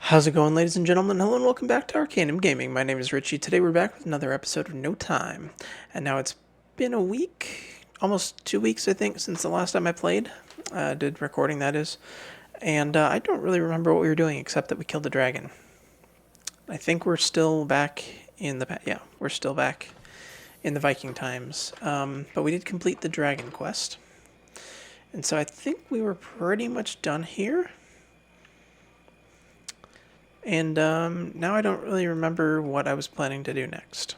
How's it going, ladies and gentlemen? Hello and welcome back to Arcanum Gaming. My name is Richie. Today we're back with another episode of No Time. And now it's been a week, almost 2 weeks, I think, since the last time I played. Did recording, that is. And I don't really remember what we were doing except that we killed the dragon. I think we're still back in the... Yeah, we're still back in the Viking times. But we did complete the dragon quest. And so I think we were pretty much done here. And now I don't really remember what I was planning to do next.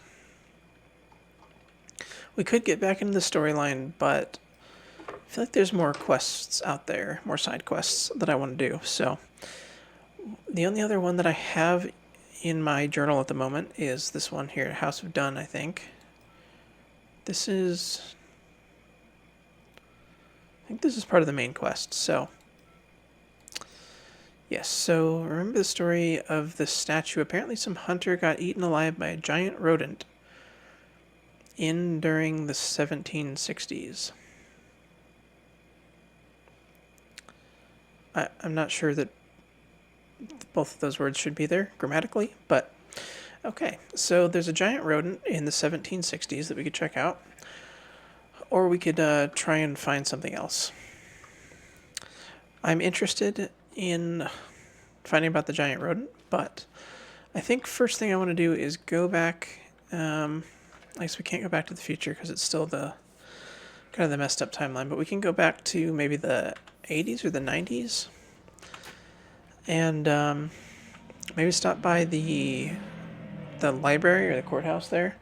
We could get back into the storyline, but I feel like there's more quests out there, more side quests that I want to do. So the only other one that I have in my journal at the moment is this one here, House of Dun, I think. I think this is part of the main quest, so... Yes, so remember the story of the statue. Apparently some hunter got eaten alive by a giant rodent during the 1760s. I'm not sure that both of those words should be there grammatically, but okay. So there's a giant rodent in the 1760s that we could check out, or we could try and find something else. I'm interested in finding about the giant rodent, but I think first thing I want to do is go back. I guess we can't go back to the future because it's still the kind of the messed up timeline, but we can go back to maybe the 80s or the 90s and maybe stop by the library or the courthouse there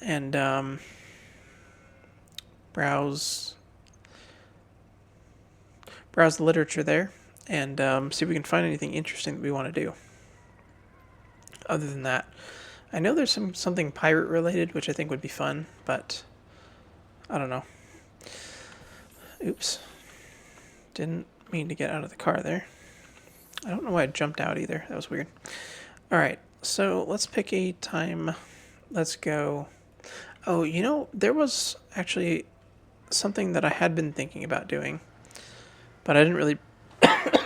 and browse the literature there and see if we can find anything interesting that we want to do. Other than that, I know there's something pirate related, which I think would be fun, but I don't know. Oops. Didn't mean to get out of the car there. I don't know why I jumped out either. That was weird. Alright, so let's pick a time. Let's go. Oh, you know, there was actually something that I had been thinking about doing, but I didn't really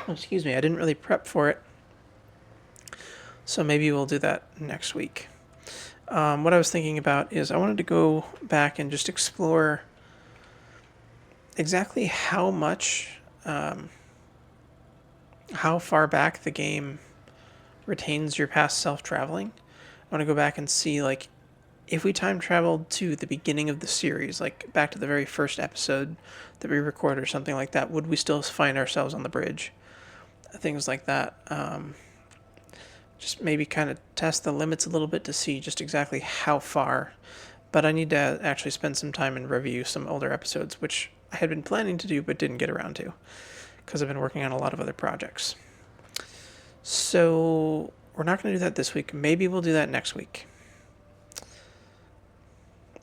excuse me, I didn't really prep for it. So maybe we'll do that next week. What I was thinking about is I wanted to go back and just explore exactly how much, how far back the game retains your past self traveling. I want to go back and see, like, if we time traveled to the beginning of the series, like back to the very first episode that we recorded or something like that, would we still find ourselves on the bridge? Things like that. Just maybe kind of test the limits a little bit to see just exactly how far. But I need to actually spend some time and review some older episodes, which I had been planning to do but didn't get around to because I've been working on a lot of other projects. So we're not going to do that this week. Maybe we'll do that next week,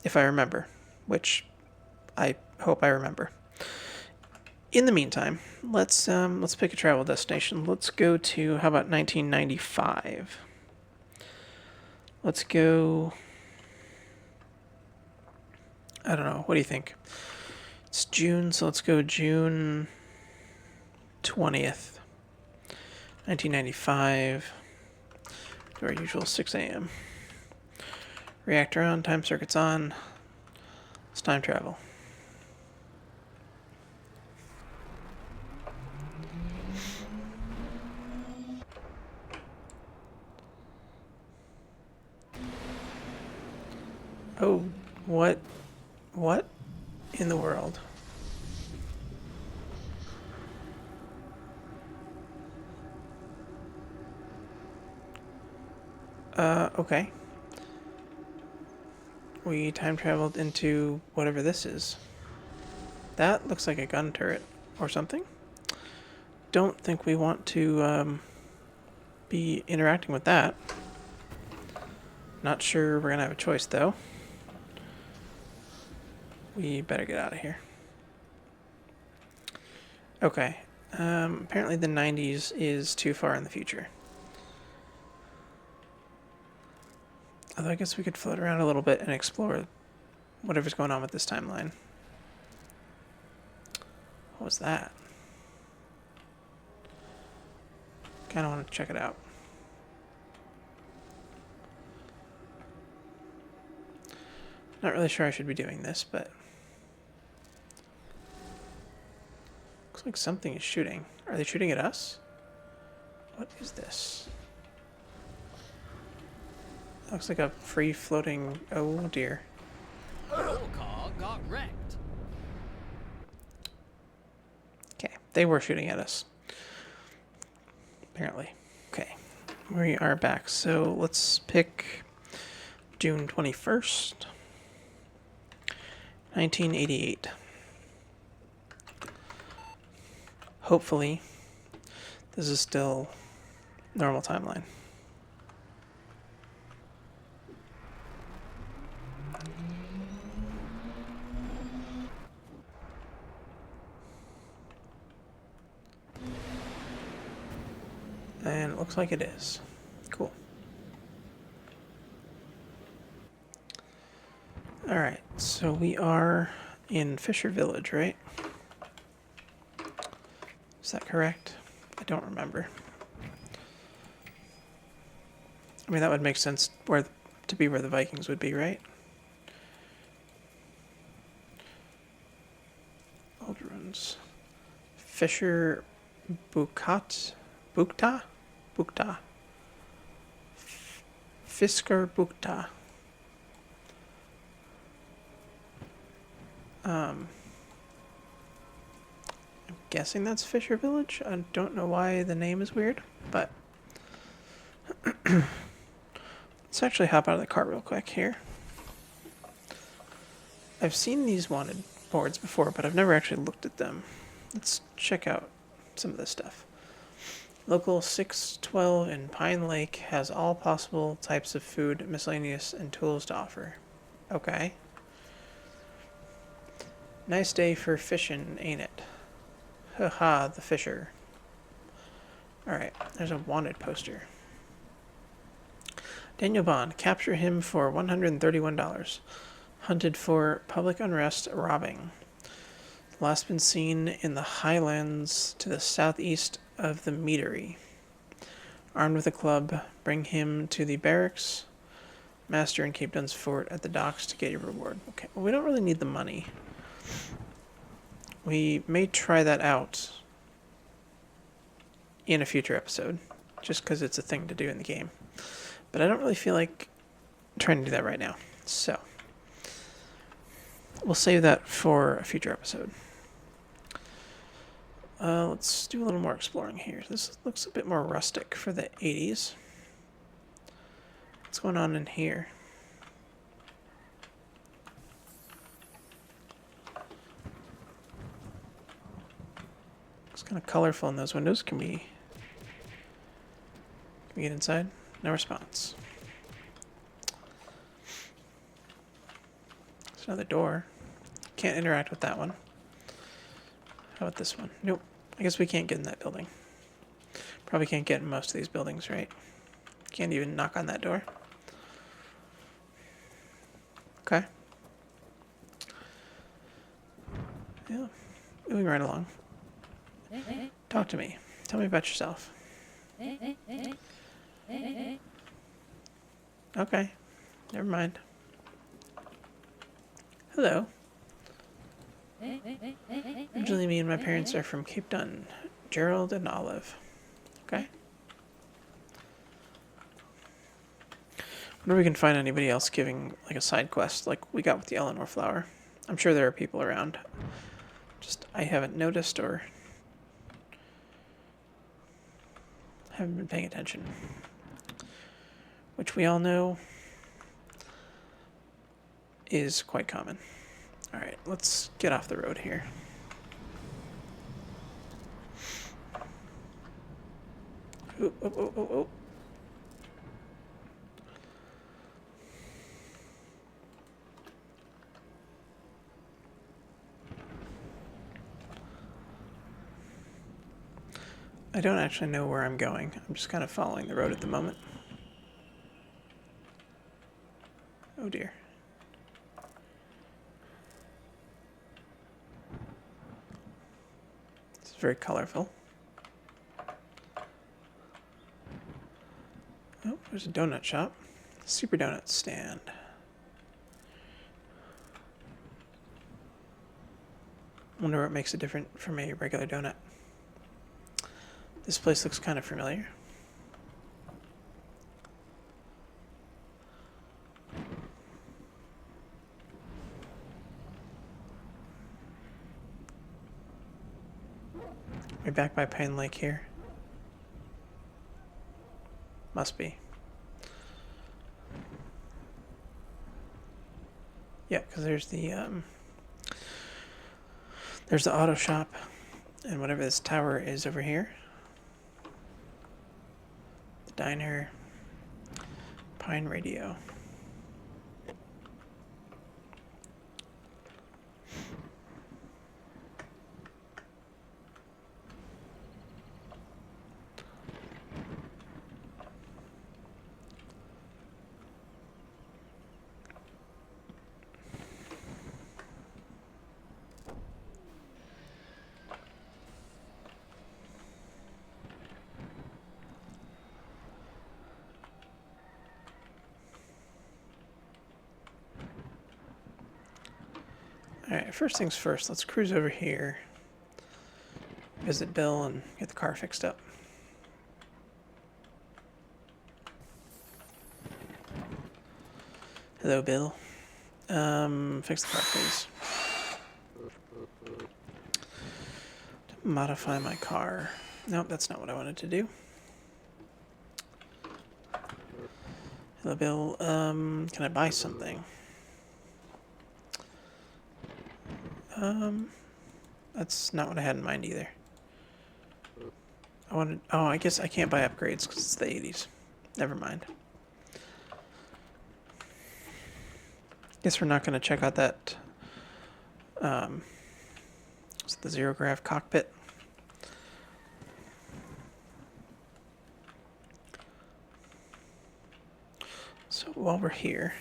if I remember, which I hope I remember. In the meantime, let's pick a travel destination. Let's go to, how about 1995? Let's go, I don't know, what do you think? It's June, so let's go June 20th, 1995, to our usual 6 a.m. Reactor on, time circuits on. It's time travel. Oh, what in the world? Okay. We time traveled into whatever this is. That looks like a gun turret or something. Don't think we want to be interacting with that. Not sure we're gonna have a choice though. We better get out of here. Okay. Apparently the 90s is too far in the future. Although I guess we could float around a little bit and explore whatever's going on with this timeline. What was that? Kind of want to check it out. Not really sure I should be doing this, but looks like something is shooting. Are they shooting at us? What is this? Looks like a free floating. Oh dear. Your car got wrecked. Okay, they were shooting at us. Apparently. Okay, we are back. So let's pick June 21st, 1988. Hopefully, this is still normal timeline. And it looks like it is. Cool. Alright, so we are in Fisher Village, right? Is that correct? I don't remember. I mean, that would make sense to be where the Vikings would be, right? Old ruins. Fisher Bukta? Bukta. Fisker Bukta. I'm guessing that's Fisher Village. I don't know why the name is weird, but let's actually hop out of the car real quick here. I've seen these wanted boards before, but I've never actually looked at them. Let's check out some of this stuff. Local 612 in Pine Lake has all possible types of food, miscellaneous, and tools to offer. Okay. Nice day for fishing, ain't it? Haha, the fisher. Alright, there's a wanted poster. Daniel Bond, capture him for $131. Hunted for public unrest, robbing. Last been seen in the highlands to the southeast of the meadery. Armed with a club, bring him to the barracks. Master in Cape Dunn's fort at the docks to get your reward. Okay, well, we don't really need the money. We may try that out in a future episode, just because it's a thing to do in the game. But I don't really feel like trying to do that right now. So, we'll save that for a future episode. Let's do a little more exploring here. This looks a bit more rustic for the 80s. What's going on in here? Looks kind of colorful in those windows. Can we get inside? No response. There's another door. Can't interact with that one. How about this one? Nope. I guess we can't get in that building. Probably can't get in most of these buildings, right? Can't even knock on that door. Okay. Yeah. Moving right along. Talk to me. Tell me about yourself. Okay. Never mind. Hello. Originally, me and my parents are from Cape Dunn. Gerald and Olive. Okay. Wonder if we can find anybody else giving like a side quest like we got with the Eleanor flower. I'm sure there are people around. Just I haven't noticed or haven't been paying attention. Which we all know is quite common. Alright, let's get off the road here. Oh, oh, oh, oh, oh. I don't actually know where I'm going. I'm just kind of following the road at the moment. Oh dear. It's very colorful. Oh, there's a donut shop. Super donut stand. Wonder what makes it different from a regular donut. This place looks kind of familiar. We're back by Pine Lake here. Must be. Yeah, because there's the auto shop, and whatever this tower is over here. The diner, Pine Radio. Alright, first things first, let's cruise over here, visit Bill, and get the car fixed up. Hello, Bill. Fix the car, please. To modify my car. Nope, that's not what I wanted to do. Hello, Bill. Can I buy something? That's not what I had in mind either. Oh, I guess I can't buy upgrades because it's the 80s. Never mind. Guess we're not going to check out that, it's the zero grav cockpit. So while we're here,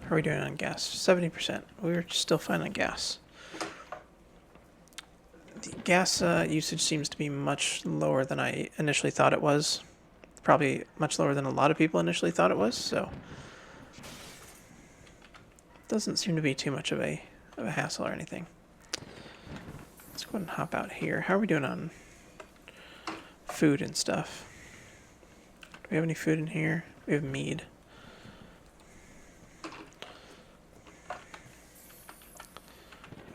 how are we doing on gas? 70%. We're still fine on gas. The gas usage seems to be much lower than I initially thought it was. Probably much lower than a lot of people initially thought it was, so doesn't seem to be too much of a hassle or anything. Let's go ahead and hop out here. How are we doing on food and stuff? Do we have any food in here? We have mead.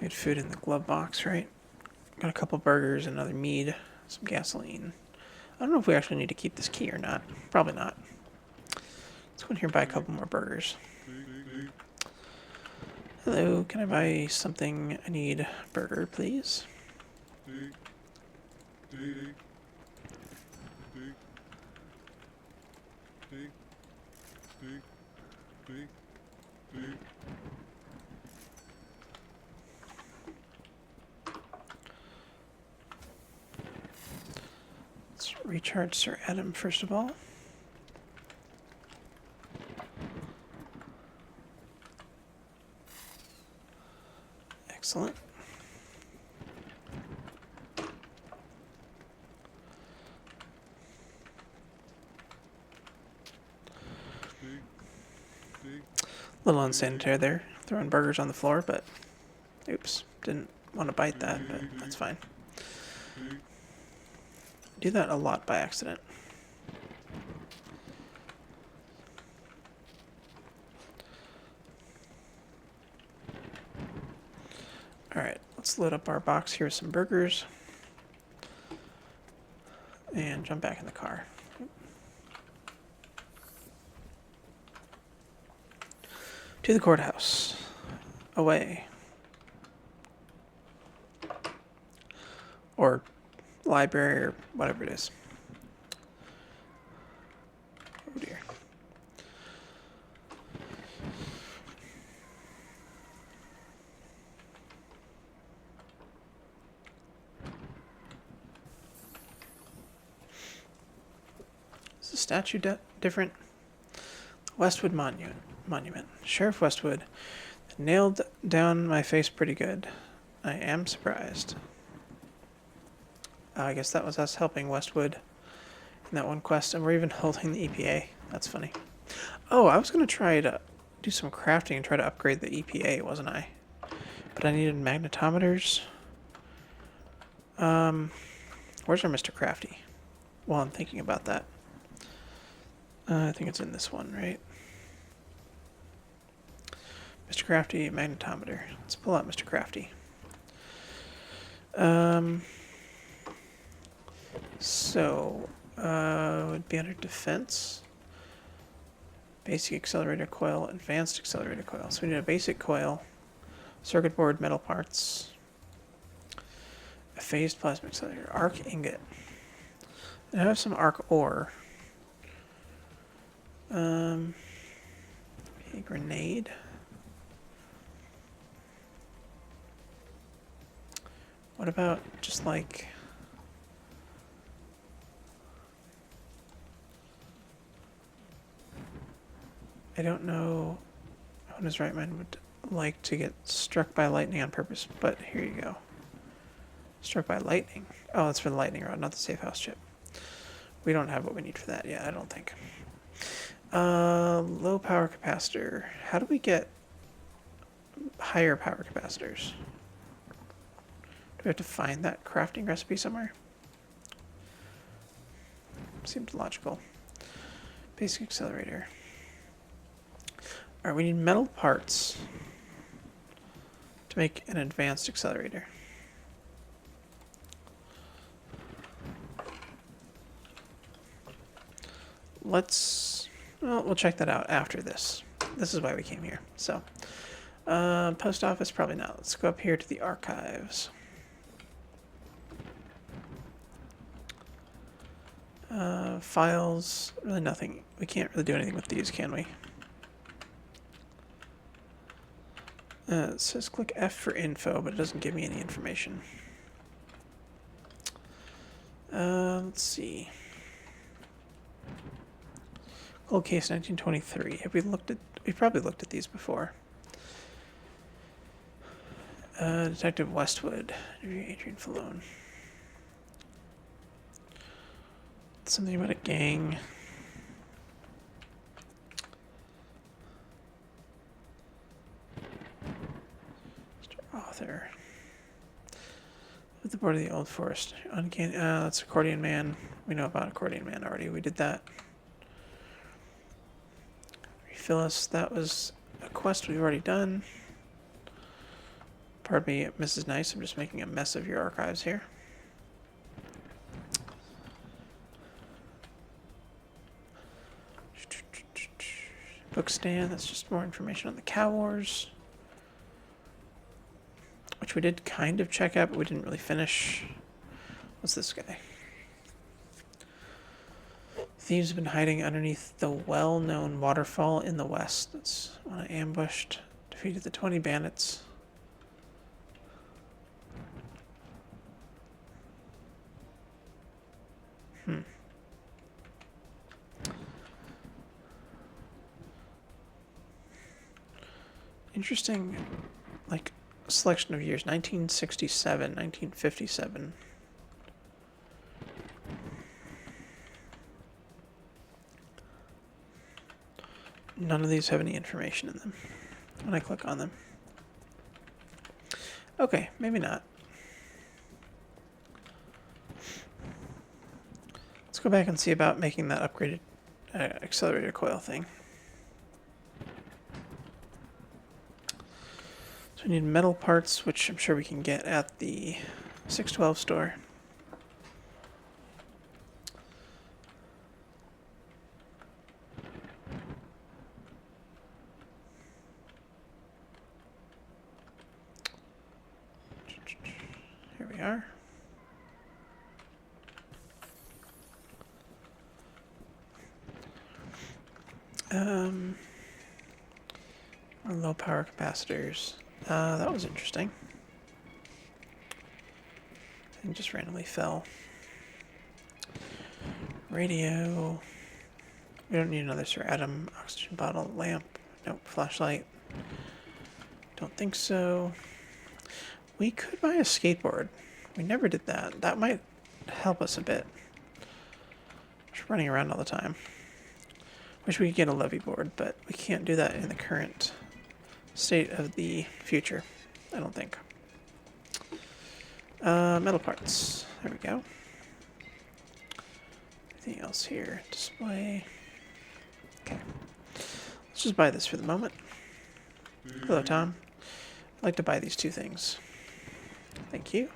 We had food in the glove box, right? Got a couple burgers, another mead, some gasoline. I don't know if we actually need to keep this key or not. Probably not. Let's go in here and buy a couple more burgers. Hello, can I buy something? I need burger, please. Let's recharge Sir Adam first of all. Excellent. A little unsanitary there, throwing burgers on the floor, but oops, didn't want to bite that, but that's fine. Do that a lot by accident. Alright, let's load up our box here with some burgers. And jump back in the car. To the courthouse. Away. Or library or whatever it is. Oh dear. Is the statue different? Westwood Monument. Sheriff Westwood nailed down my face pretty good. I am surprised. I guess that was us helping Westwood making that one quest, and we're even holding the EPA. That's funny. Oh, I was going to try to do some crafting and try to upgrade the EPA, wasn't I? But I needed magnetometers. Where's our Mr. Crafty? Well, I'm thinking about that. I think it's in this one, right? Mr. Crafty, magnetometer. Let's pull out Mr. Crafty. So, it would be under defense. Basic accelerator coil, advanced accelerator coil. So we need a basic coil, circuit board, metal parts, a phased plasma accelerator, arc ingot. And I have some arc ore. A grenade. What about just like... I don't know who in his right mind would like to get struck by lightning on purpose, but here you go. Struck by lightning. Oh, that's for the lightning rod, not the safe house chip. We don't have what we need for that yet, I don't think. Low power capacitor. How do we get higher power capacitors? Do we have to find that crafting recipe somewhere? Seems logical. Basic accelerator. Alright, we need metal parts to make an advanced accelerator. We'll check that out after this. This is why we came here. So, post office, probably not. Let's go up here to the archives. Files, really nothing. We can't really do anything with these, can we? It says click F for info, but it doesn't give me any information. Let's see. Cold case 1923. Have we looked at? We probably looked at these before. Detective Westwood, Adrian Falone. Something about a gang. Mr. Author. With the board of the old forest. Uncanny. That's Accordion Man. We know about Accordion Man already. We did that. Refill us. That was a quest we've already done. Pardon me, Mrs. Nice. I'm just making a mess of your archives here. Book stand, that's just more information on the Cow Wars. Which we did kind of check out, but we didn't really finish. What's this guy? Thieves have been hiding underneath the well-known waterfall in the west. That's when I ambushed, defeated the 20 bandits. Interesting, like, selection of years. 1967, 1957. None of these have any information in them when I click on them. Okay, maybe not. Let's go back and see about making that upgraded accelerator coil thing. So we need metal parts, which I'm sure we can get at the 612 store. Here we are. Low power capacitors. That was interesting. And just randomly fell. Radio. We don't need another Sir Adam. Oxygen bottle. Lamp. Nope. Flashlight. Don't think so. We could buy a skateboard. We never did that. That might help us a bit. Just running around all the time. Wish we could get a levee board, but we can't do that in the current state of the future, I don't think. Metal parts. There we go. Anything else here? Display. Okay. Let's just buy this for the moment. Hello, Tom. I'd like to buy these two things. Thank you.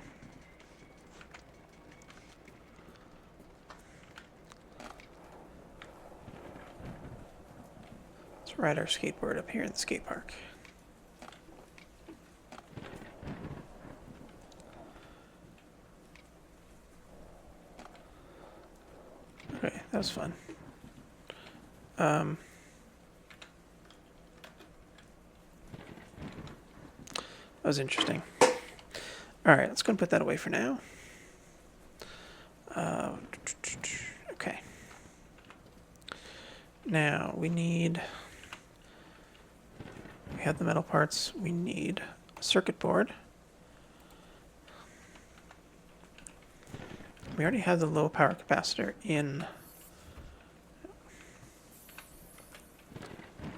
Let's ride our skateboard up here in the skate park. Okay, that was fun. That was interesting. Alright, let's go and put that away for now. Okay. Now, we have the metal parts. We need a circuit board. We already have the low power capacitor in.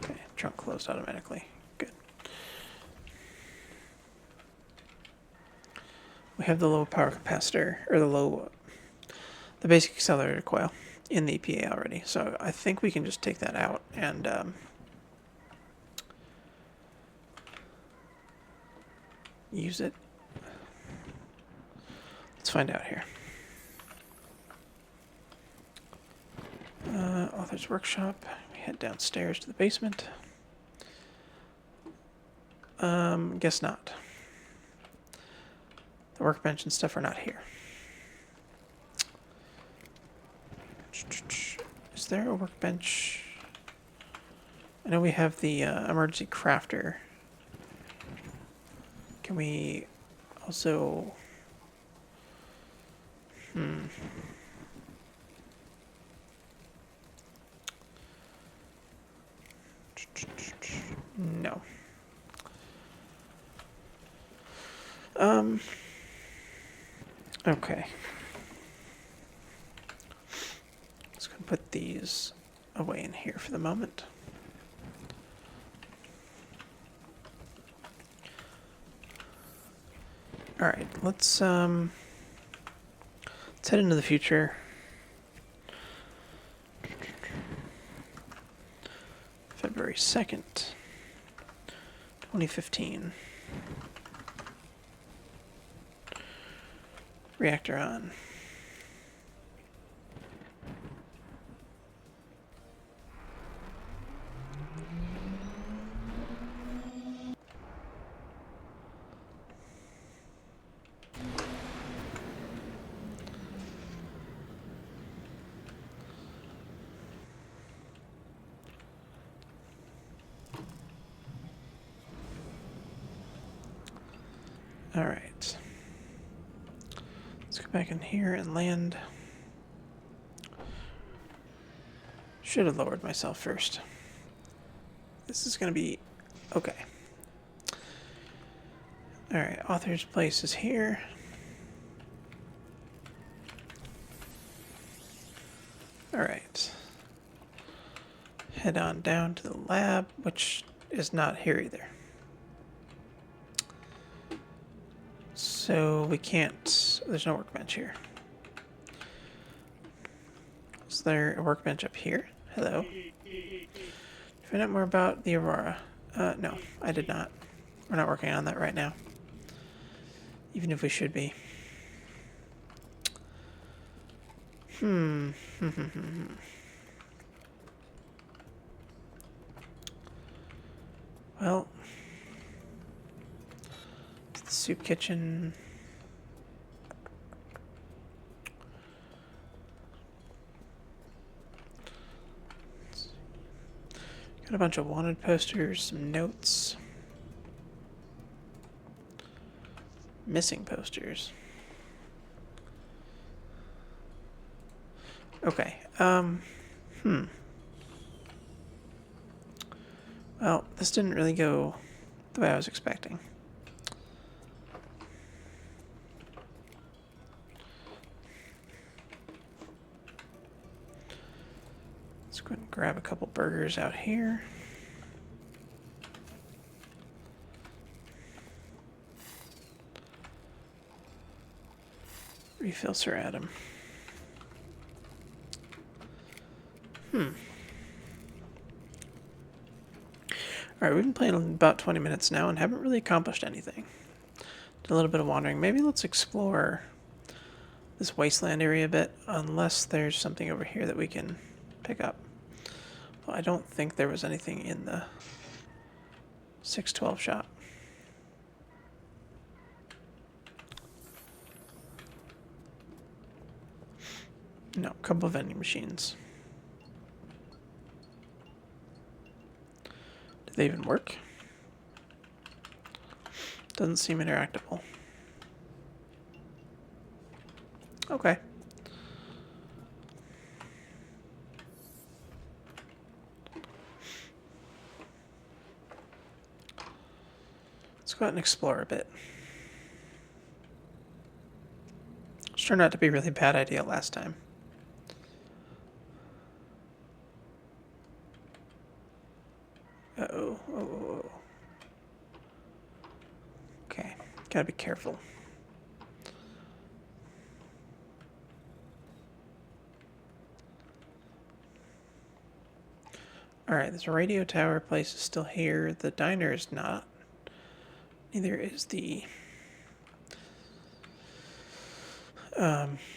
Okay, trunk closed automatically. Good. We have the low power capacitor, or the basic accelerator coil in the EPA already. So I think we can just take that out and use it. Let's find out here. Author's workshop. We head downstairs to the basement. Guess not. The workbench and stuff are not here. Is there a workbench? I know we have the emergency crafter. Can we also... No. Okay. Let's go put these away in here for the moment. Alright, let's head into the future. February 2nd, 2015. Reactor on. All right. Let's go back in here and land. Should have lowered myself first. This is going to be okay. All right, author's place is here. All right. Head on down to the lab, which is not here either. So we can't, there's no workbench here. Is there a workbench up here? Hello. Find out more about the Aurora. No, I did not. We're not working on that right now. Even if we should be. Well, the soup kitchen. Got a bunch of wanted posters, some notes. Missing posters. Okay, well, this didn't really go the way I was expecting. Let's go ahead and grab a couple burgers out here. Refill Sir Adam. Alright, we've been playing about 20 minutes now and haven't really accomplished anything. Did a little bit of wandering. Maybe let's explore this wasteland area a bit, unless there's something over here that we can pick up. Well, I don't think there was anything in the 612 shop. No, a couple of vending machines. Do they even work? Doesn't seem interactable. Okay. Let's go out and explore a bit. Which turned out to be a really bad idea last time. Uh-oh. Oh. Okay. Gotta be careful. Alright, this radio tower place is still here. The diner is not. Neither is the...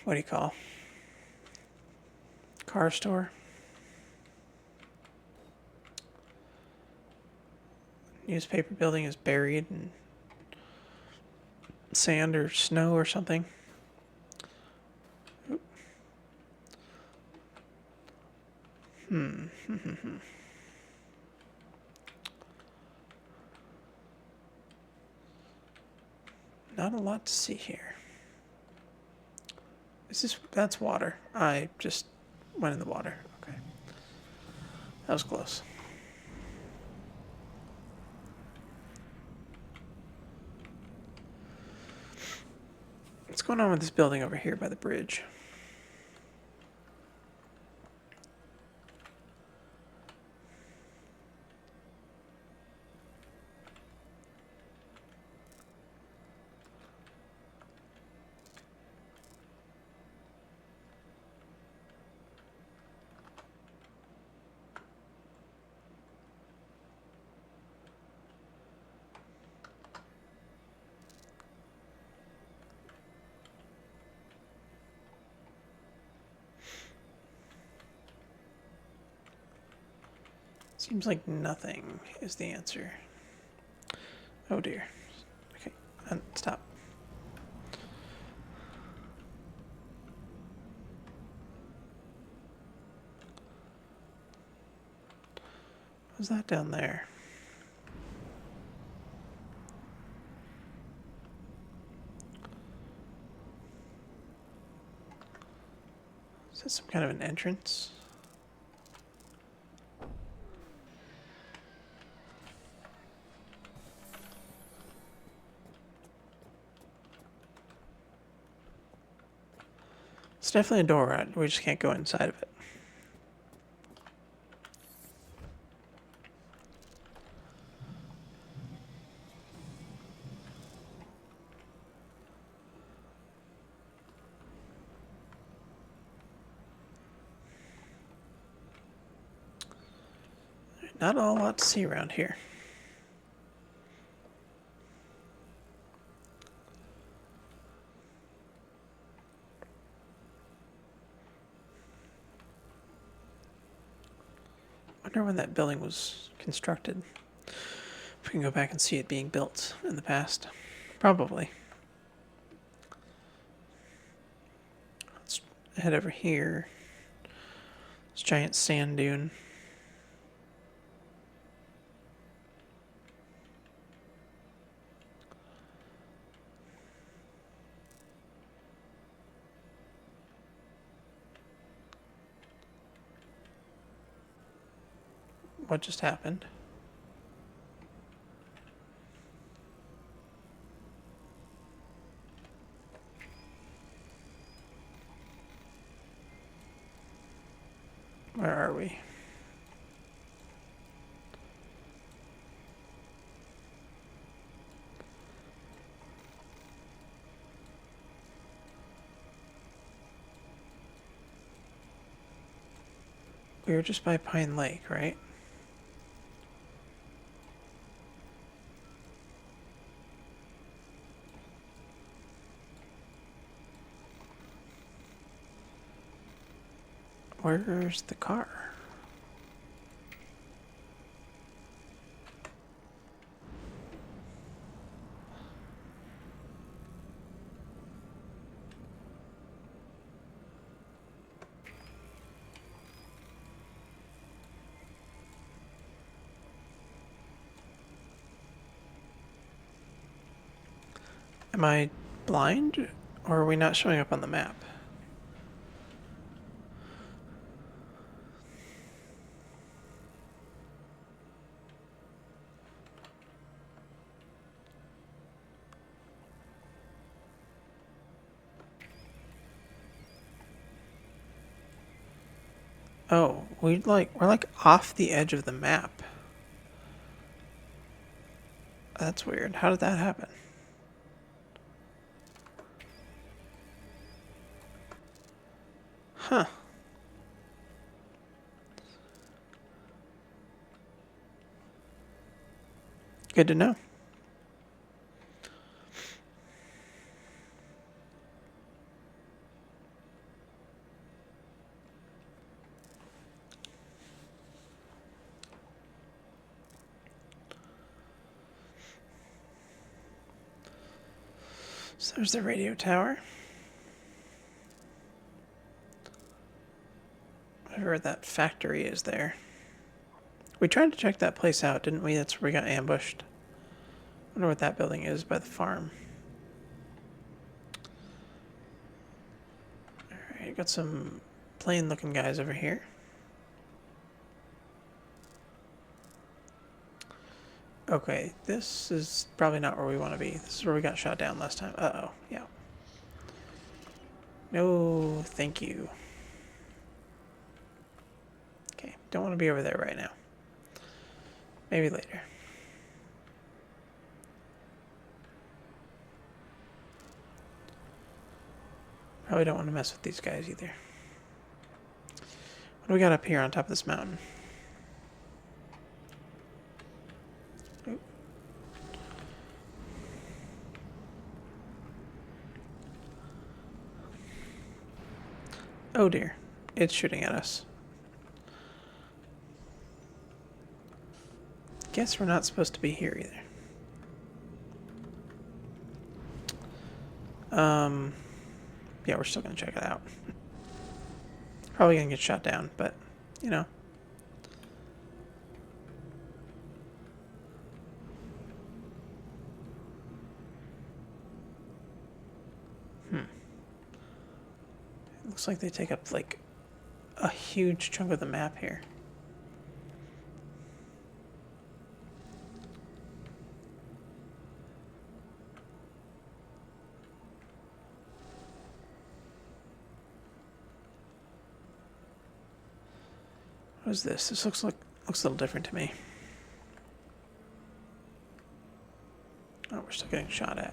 what do you call? Car store? Newspaper building is buried in sand or snow or something. Not a lot to see here. Is this... that's water. I just went in the water. Okay. That was close. What's going on with this building over here by the bridge? Seems like nothing is the answer. Oh dear. Okay, stop. What's that down there? Is that some kind of an entrance? It's definitely a door, right? We just can't go inside of it. Not a lot to see around here. Wonder when that building was constructed. If we can go back and see it being built in the past. Probably. Let's head over here. This giant sand dune. What just happened? Where are we? We were just by Pine Lake, right? Where's the car? Am I blind? Or are we not showing up on the map? Oh, we're like off the edge of the map. That's weird. How did that happen? Huh. Good to know. So there's the radio tower. Whatever that factory is there. We tried to check that place out, didn't we? That's where we got ambushed. I wonder what that building is by the farm. Alright, got some plain looking guys over here. Okay, this is probably not where we want to be. This is where we got shot down last time. Uh-oh, yeah. No, thank you. Okay, don't want to be over there right now. Maybe later. Probably don't want to mess with these guys either. What do we got up here on top of this mountain? Oop. Oh dear, it's shooting at us. Guess we're not supposed to be here either. Yeah, we're still gonna check it out. Probably gonna get shot down, but, you know. It looks like they take up, like, a huge chunk of the map here. What is this? This looks a little different to me. Oh, we're still getting shot at.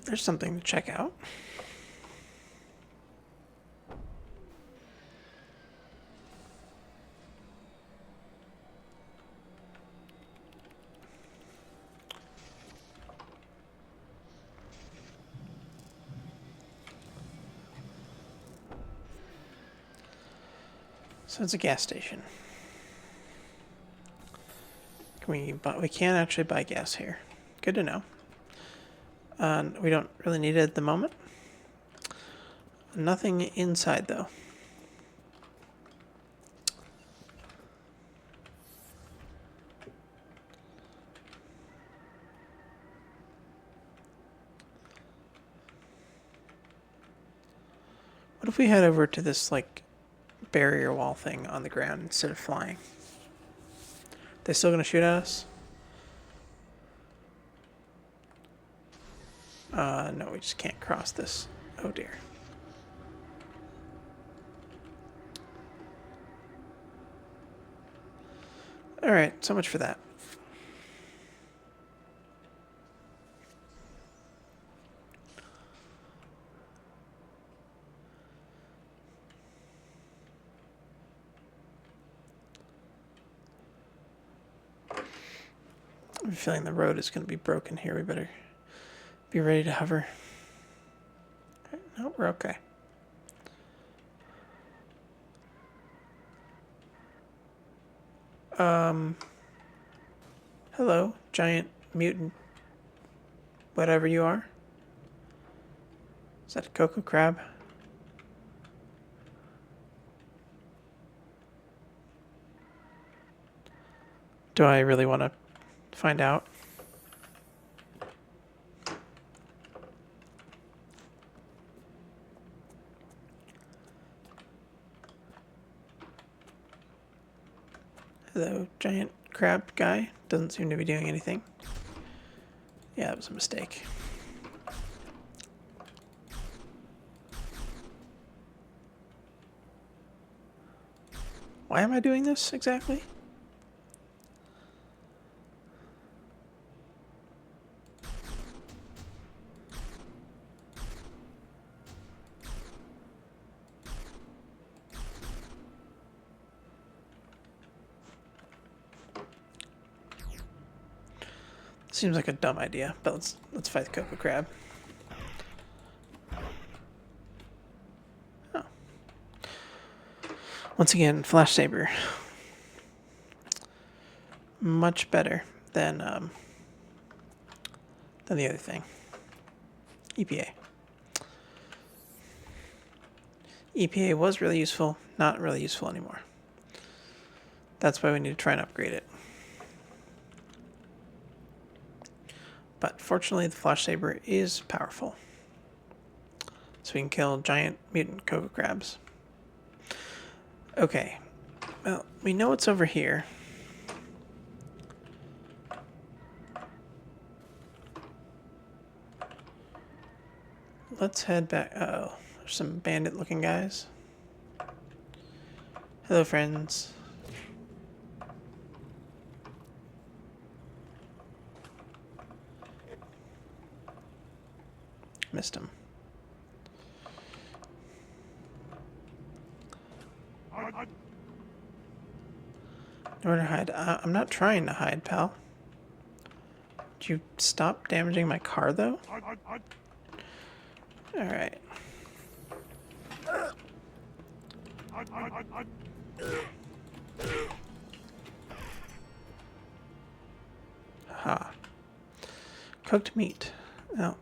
There's something to check out. So it's a gas station. We can't actually buy gas here. Good to know. We don't really need it at the moment. Nothing inside, though. What if we head over to this, like, barrier wall thing on the ground instead of flying? They still gonna shoot at us? No, we just can't cross this. Oh dear. Alright, so much for that. I'm feeling the road is going to be broken here. We better be ready to hover. No, we're okay. Hello, giant mutant, whatever you are. Is that a cocoa crab? Do I really want to find out? Hello, giant crab guy. Doesn't seem to be doing anything. Yeah, that was a mistake. Why am I doing this exactly? Seems like a dumb idea, but let's fight the cocoa crab. Oh. Once again, flash saber. Much better than the other thing. EPA. EPA was really useful, not really useful anymore. That's why we need to try and upgrade it. But fortunately, the flash saber is powerful. So we can kill giant mutant cocoa crabs. Okay. Well, we know it's over here. Let's head back. Uh-oh. There's some bandit-looking guys. Hello, friends. Missed him. Nowhere to hide. I'm not trying to hide, pal. Did you stop damaging my car, though? Alright. Ha. Cooked meat. Now,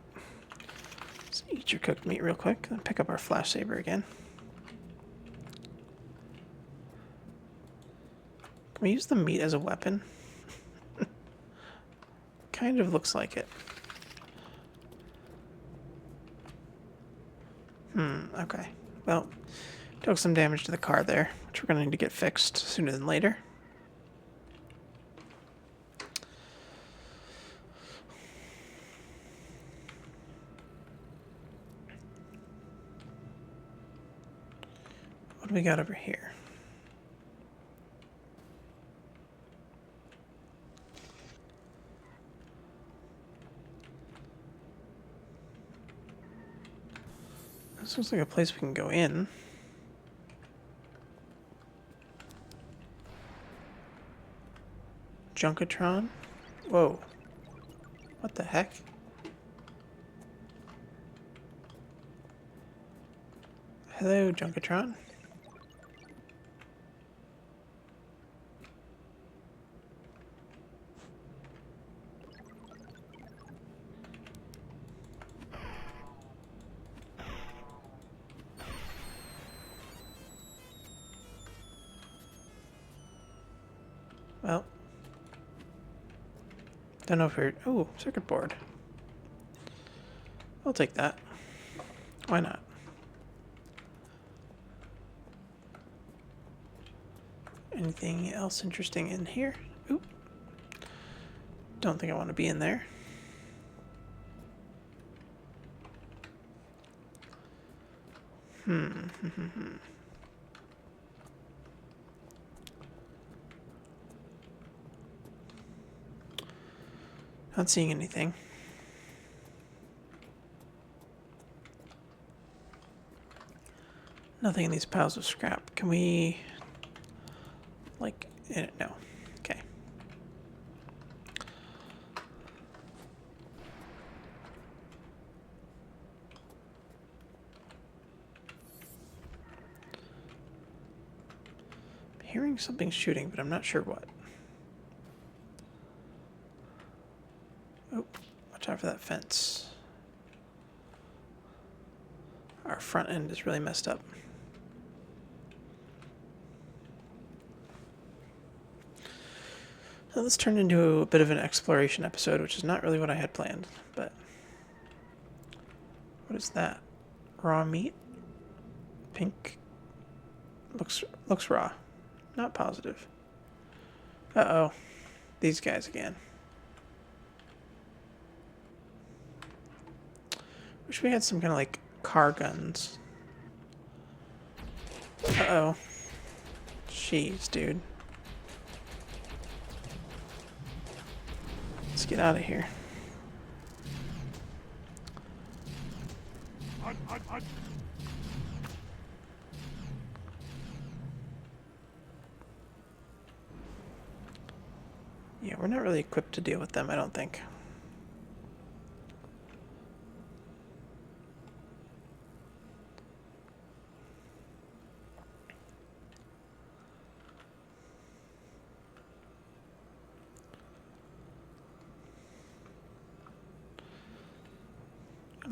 let's eat your cooked meat real quick, then pick up our flash saber again. Can we use the meat as a weapon? Kind of looks like it. Okay. Well, took some damage to the car there, which we're going to need to get fixed sooner than later. What do we got over here? This looks like a place we can go in. Junkatron? Whoa. What the heck? Hello, Junkatron. Well, don't know if we're... Oh, circuit board. I'll take that. Why not? Anything else interesting in here? Oop. Don't think I want to be in there. Not seeing anything. Nothing in these piles of scrap. Can we, like, no. Okay. I'm hearing something shooting, but I'm not sure what. Oh, watch out for that fence. Our front end is really messed up. Now let's turn into a bit of an exploration episode, which is not really what I had planned, but... What is that? Raw meat? Pink? Looks raw. Not positive. Uh-oh. These guys again. Wish we had some kind of, like, car guns. Uh-oh. Jeez, dude. Let's get out of here. Yeah, we're not really equipped to deal with them, I don't think.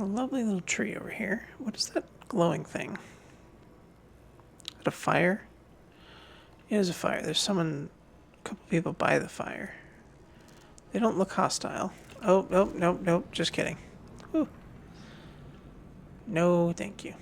A lovely little tree over here. What is that glowing thing? Is it a fire? It is a fire. There's someone, a couple people by the fire. They don't look hostile. Oh, nope, nope, nope. Just kidding. Ooh. No, thank you.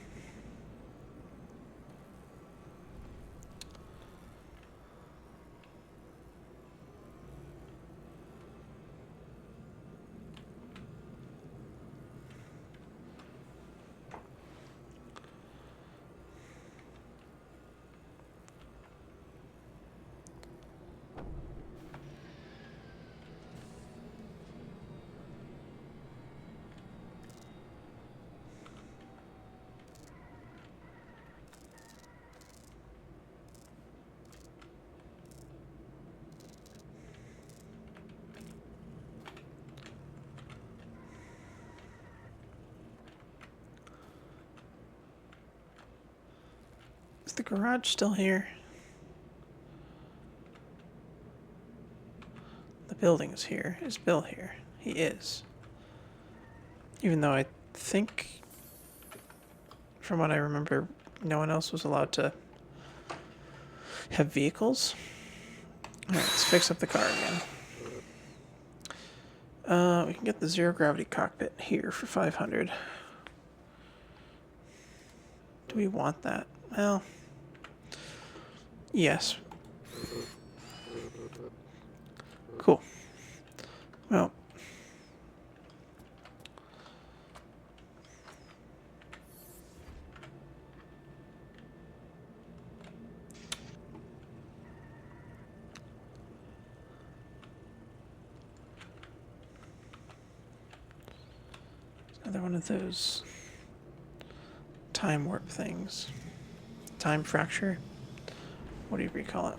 Is the garage still here? The building is here. Is Bill here? He is. Even though I think, from what I remember, no one else was allowed to have vehicles. Alright, let's fix up the car again. We can get the zero gravity cockpit here for 500. Do we want that? Well, yes. Cool. Well, another one of those time warp things. Time fracture? What do you recall it?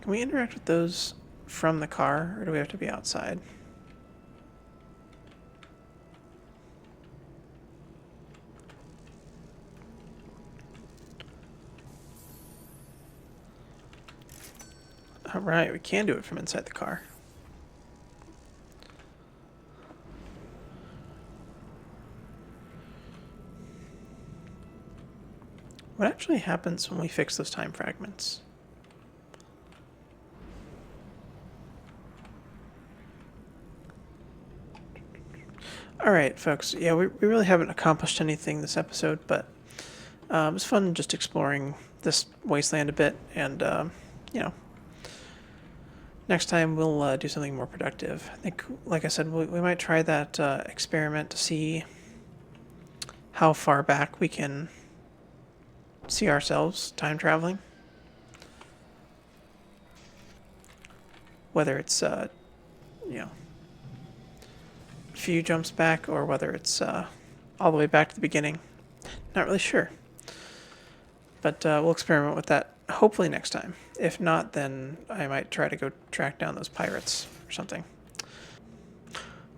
Can we interact with those from the car, or do we have to be outside? Alright, we can do it from inside the car. What actually happens when we fix those time fragments? Alright, folks. Yeah, we really haven't accomplished anything this episode, but it was fun just exploring this wasteland a bit and you know, next time we'll do something more productive. I think, like I said, we might try that experiment to see how far back we can see ourselves time traveling. Whether it's, you know, a few jumps back or whether it's all the way back to the beginning. Not really sure. But we'll experiment with that hopefully next time. If not, then I might try to go track down those pirates or something.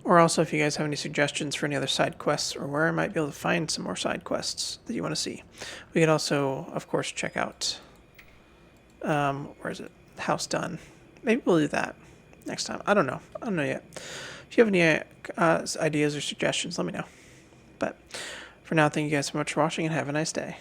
Or also, if you guys have any suggestions for any other side quests or where I might be able to find some more side quests that you want to see, we could also, of course, check out, where is it? House Done. Maybe we'll do that next time. I don't know. I don't know yet. If you have any ideas or suggestions, let me know. But for now, thank you guys so much for watching and have a nice day.